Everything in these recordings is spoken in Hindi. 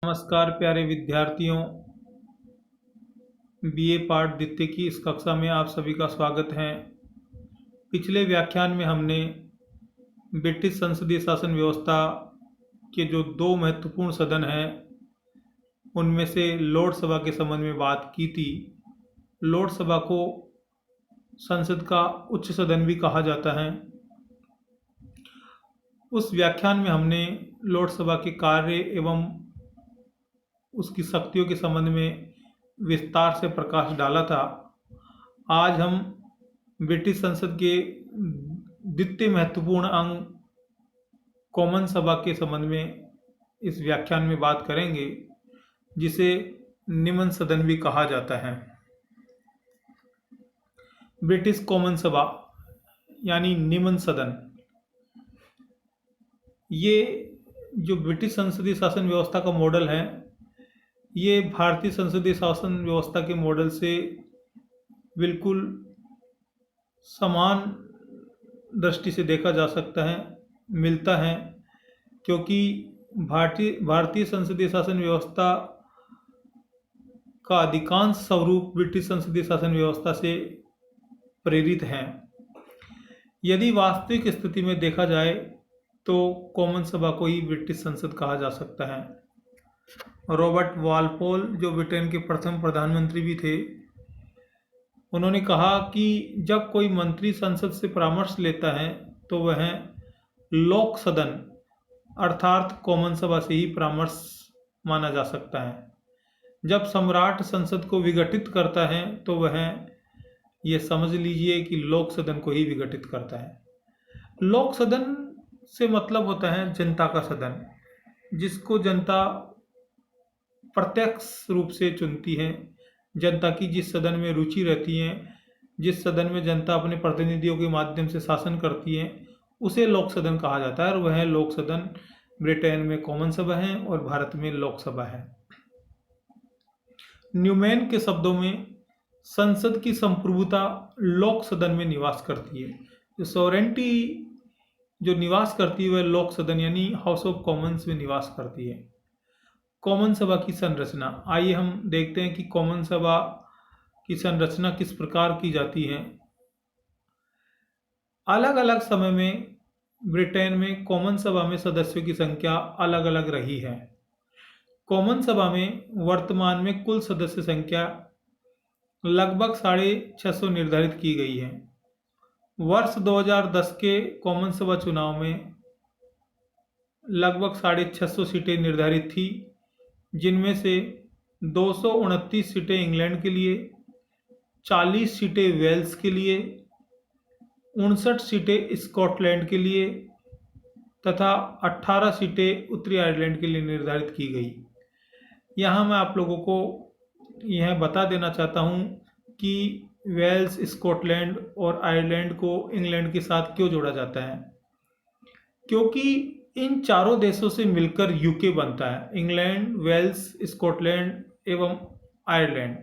नमस्कार प्यारे विद्यार्थियों, बीए पाठ द्वितीय की इस कक्षा में आप सभी का स्वागत है। पिछले व्याख्यान में हमने ब्रिटिश संसदीय शासन व्यवस्था के जो दो महत्वपूर्ण सदन हैं उनमें से लोक सभा के संबंध में बात की थी। लोक सभा को संसद का उच्च सदन भी कहा जाता है। उस व्याख्यान में हमने लोक सभा के कार्य एवं उसकी शक्तियों के संबंध में विस्तार से प्रकाश डाला था। आज हम ब्रिटिश संसद के द्वितीय महत्वपूर्ण अंग कॉमन सभा के संबंध में इस व्याख्यान में बात करेंगे, जिसे निम्न सदन भी कहा जाता है। ब्रिटिश कॉमन सभा यानी निम्न सदन, ये जो ब्रिटिश संसदीय शासन व्यवस्था का मॉडल है, ये भारतीय संसदीय शासन व्यवस्था के मॉडल से बिल्कुल समान दृष्टि से देखा जा सकता है, मिलता है, क्योंकि भारतीय संसदीय शासन व्यवस्था का अधिकांश स्वरूप ब्रिटिश संसदीय शासन व्यवस्था से प्रेरित हैं। यदि वास्तविक स्थिति में देखा जाए तो कॉमन सभा को ही ब्रिटिश संसद कहा जा सकता है। रॉबर्ट वालपोल, जो ब्रिटेन के प्रथम प्रधानमंत्री भी थे, उन्होंने कहा कि जब कोई मंत्री संसद से परामर्श लेता है तो वह लोक सदन अर्थात कॉमन सभा से ही परामर्श माना जा सकता है। जब सम्राट संसद को विघटित करता है तो वह ये समझ लीजिए कि लोक सदन को ही विघटित करता है। लोक सदन से मतलब होता है जनता का सदन, जिसको जनता प्रत्यक्ष रूप से चुनती है। जनता की जिस सदन में रुचि रहती है, जिस सदन में जनता अपने प्रतिनिधियों के माध्यम से शासन करती है, उसे लोक सदन कहा जाता है। और वह लोक सदन ब्रिटेन में कॉमन सभा है और भारत में लोकसभा है। न्यूमैन के शब्दों में संसद की संप्रभुता लोक सदन में निवास करती है। जो सॉवरेंटी जो निवास करती है वह लोक सदन यानी हाउस ऑफ कॉमन्स में निवास करती है। कॉमन सभा की संरचना, आइए हम देखते हैं कि कॉमन सभा की संरचना किस प्रकार की जाती है। अलग अलग समय में ब्रिटेन में कॉमन सभा में सदस्यों की संख्या अलग अलग रही है। कॉमन सभा में वर्तमान में कुल सदस्य संख्या लगभग 650 निर्धारित की गई है। वर्ष 2010 के कॉमन सभा चुनाव में लगभग 650 सीटें निर्धारित थी, जिनमें से 229 सीटें इंग्लैंड के लिए, 40 सीटें वेल्स के लिए, 59 सीटें स्कॉटलैंड के लिए तथा 18 सीटें उत्तरी आयरलैंड के लिए निर्धारित की गई। यहाँ मैं आप लोगों को यह बता देना चाहता हूँ कि वेल्स, स्कॉटलैंड और आयरलैंड को इंग्लैंड के साथ क्यों जोड़ा जाता है, क्योंकि इन चारों देशों से मिलकर यूके बनता है। इंग्लैंड, वेल्स, स्कॉटलैंड एवं आयरलैंड,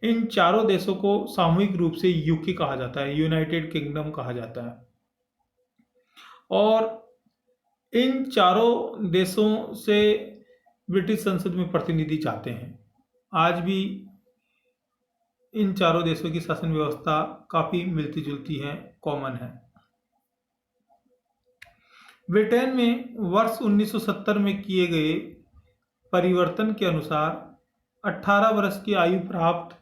इन चारों देशों को सामूहिक रूप से यूके कहा जाता है, यूनाइटेड किंगडम कहा जाता है। और इन चारों देशों से ब्रिटिश संसद में प्रतिनिधि जाते हैं। आज भी इन चारों देशों की शासन व्यवस्था काफ़ी मिलती जुलती है, कॉमन है। ब्रिटेन में वर्ष 1970 में किए गए परिवर्तन के अनुसार 18 वर्ष की आयु प्राप्त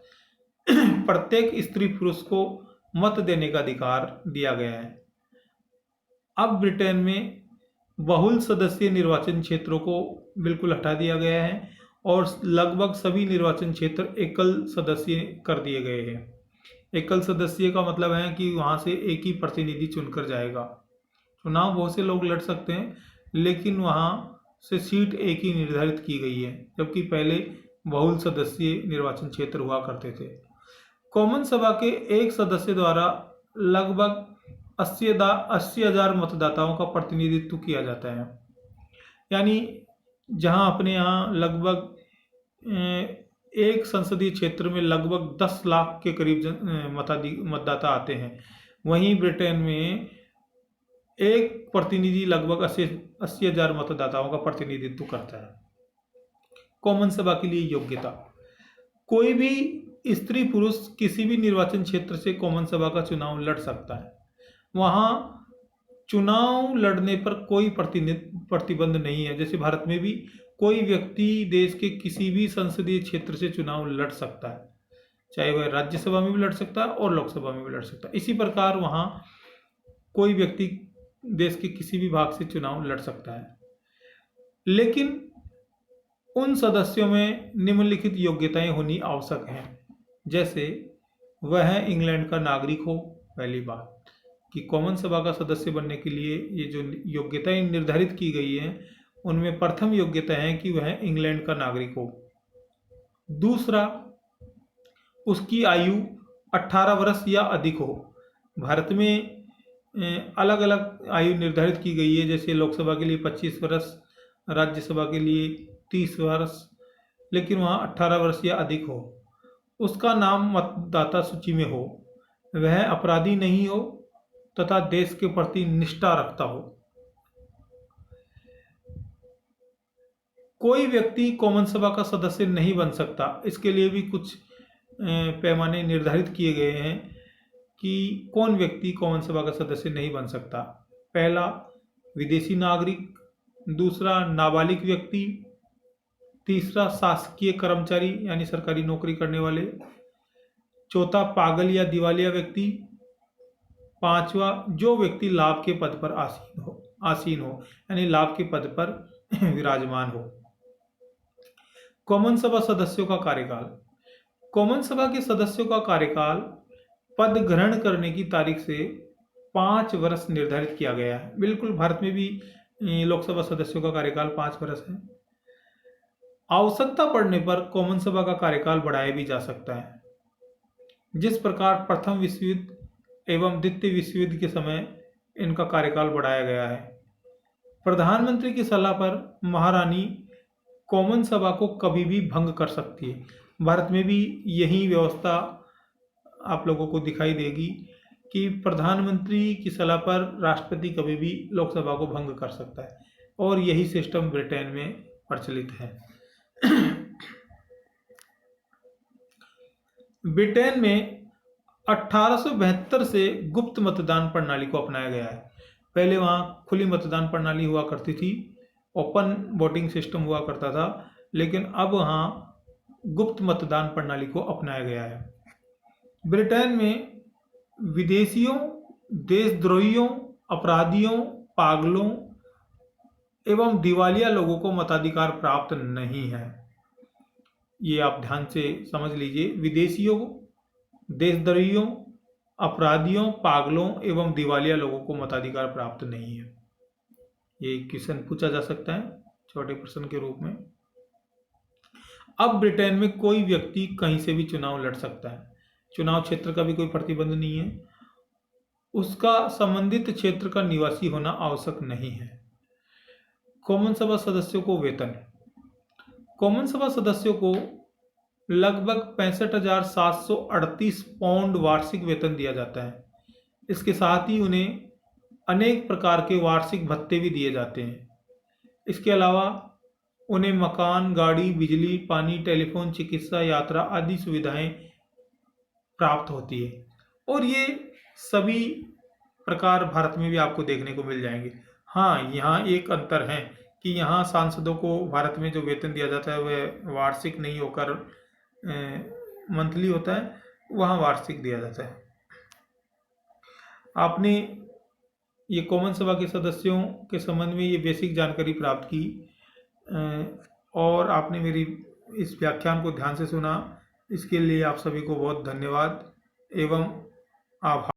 प्रत्येक स्त्री पुरुष को मत देने का अधिकार दिया गया है। अब ब्रिटेन में बहुल सदस्यीय निर्वाचन क्षेत्रों को बिल्कुल हटा दिया गया है और लगभग सभी निर्वाचन क्षेत्र एकल सदस्यीय कर दिए गए हैं। एकल सदस्यीय का मतलब है कि वहाँ से एक ही प्रतिनिधि चुनकर जाएगा। चुनाव बहुत से लोग लड़ सकते हैं, लेकिन वहाँ से सीट एक ही निर्धारित की गई है, जबकि पहले बहुल सदस्यीय निर्वाचन क्षेत्र हुआ करते थे। कॉमन सभा के एक सदस्य द्वारा लगभग 80,000 मतदाताओं का प्रतिनिधित्व किया जाता है। यानी जहां अपने यहाँ लगभग एक संसदीय क्षेत्र में लगभग 10 लाख के करीब मतदाता आते हैं, वहीं ब्रिटेन में एक प्रतिनिधि लगभग 80,000 मतदाताओं का प्रतिनिधित्व करता है। कॉमन सभा के लिए योग्यता। कोई भी स्त्री पुरुष किसी भी निर्वाचन क्षेत्र से कॉमन सभा का चुनाव लड़ सकता है। वहाँ चुनाव लड़ने पर कोई प्रतिबंध नहीं है। जैसे भारत में भी कोई व्यक्ति देश के किसी भी संसदीय क्षेत्र से चुनाव लड़ सकता है, चाहे वह राज्यसभा में भी लड़ सकता है और लोकसभा में भी लड़ सकता है। इसी प्रकार वहाँ कोई व्यक्ति देश के किसी भी भाग से चुनाव लड़ सकता है, लेकिन उन सदस्यों में निम्नलिखित योग्यताएं होनी आवश्यक हैं। जैसे वह इंग्लैंड का नागरिक हो। पहली बात कि कॉमन सभा का सदस्य बनने के लिए ये जो योग्यताएं निर्धारित की गई हैं, उनमें प्रथम योग्यता है कि वह इंग्लैंड का नागरिक हो। दूसरा, उसकी आयु 18 वर्ष या अधिक हो। भारत में अलग अलग आयु निर्धारित की गई है, जैसे लोकसभा के लिए 25 वर्ष, राज्यसभा के लिए 30 वर्ष, लेकिन वहाँ 18 वर्ष या अधिक हो। उसका नाम मतदाता सूची में हो, वह अपराधी नहीं हो तथा देश के प्रति निष्ठा रखता हो। कोई व्यक्ति कॉमन सभा का सदस्य नहीं बन सकता। इसके लिए भी कुछ पैमाने निर्धारित किए गए हैं कि कौन व्यक्ति कॉमन सभा का सदस्य नहीं बन सकता। पहला, विदेशी नागरिक। दूसरा, नाबालिग व्यक्ति। तीसरा, शासकीय कर्मचारी यानी सरकारी नौकरी करने वाले। चौथा, पागल या दिवालिया व्यक्ति। पांचवा, जो व्यक्ति लाभ के पद पर आसीन हो यानी लाभ के पद पर विराजमान हो। कॉमन सभा सदस्यों का कार्यकाल। कॉमन सभा के सदस्यों का कार्यकाल पद ग्रहण करने की तारीख से 5 वर्ष निर्धारित किया गया है। बिल्कुल, भारत में भी लोकसभा सदस्यों का कार्यकाल 5 वर्ष है। आवश्यकता पड़ने पर कॉमन सभा का कार्यकाल बढ़ाया भी जा सकता है। जिस प्रकार प्रथम विश्व युद्ध एवं द्वितीय विश्व युद्ध के समय इनका कार्यकाल बढ़ाया गया है। प्रधानमंत्री की सलाह पर महारानी कॉमन सभा को कभी भी भंग कर सकती है। भारत में भी यही व्यवस्था आप लोगों को दिखाई देगी कि प्रधानमंत्री की सलाह पर राष्ट्रपति कभी भी लोकसभा को भंग कर सकता है, और यही सिस्टम ब्रिटेन में प्रचलित है। ब्रिटेन में 1872 से गुप्त मतदान प्रणाली को अपनाया गया है। पहले वहाँ खुली मतदान प्रणाली हुआ करती थी, ओपन वोटिंग सिस्टम हुआ करता था, लेकिन अब वहाँ गुप्त मतदान प्रणाली को अपनाया गया है। ब्रिटेन में विदेशियों, देशद्रोहियों, अपराधियों, पागलों एवं दिवालिया लोगों को मताधिकार प्राप्त नहीं है। ये आप ध्यान से समझ लीजिए। विदेशियों, देशद्रोहियों, अपराधियों, पागलों एवं दिवालिया लोगों को मताधिकार प्राप्त नहीं है। ये क्वेश्चन पूछा जा सकता है छोटे प्रश्न के रूप में। अब ब्रिटेन में कोई व्यक्ति कहीं से भी चुनाव लड़ सकता है। चुनाव क्षेत्र का भी कोई प्रतिबंध नहीं है। उसका संबंधित क्षेत्र का निवासी होना आवश्यक नहीं है। कॉमन सभा सदस्यों को वेतन। कॉमन सभा सदस्यों को लगभग 65,738 पाउंड वार्षिक वेतन दिया जाता है। इसके साथ ही उन्हें अनेक प्रकार के वार्षिक भत्ते भी दिए जाते हैं। इसके अलावा उन्हें मकान, गाड़ी, बिजली, पानी, टेलीफोन, चिकित्सा, यात्रा आदि सुविधाएं प्राप्त होती है, और ये सभी प्रकार भारत में भी आपको देखने को मिल जाएंगे। हाँ, यहाँ एक अंतर है कि यहाँ सांसदों को भारत में जो वेतन दिया जाता है वह वार्षिक नहीं होकर मंथली होता है, वहाँ वार्षिक दिया जाता है। आपने ये कॉमन सभा के सदस्यों के संबंध में ये बेसिक जानकारी प्राप्त की, और आपने मेरी इस व्याख्यान को ध्यान से सुना। इसके लिए आप सभी को बहुत धन्यवाद एवं आभार।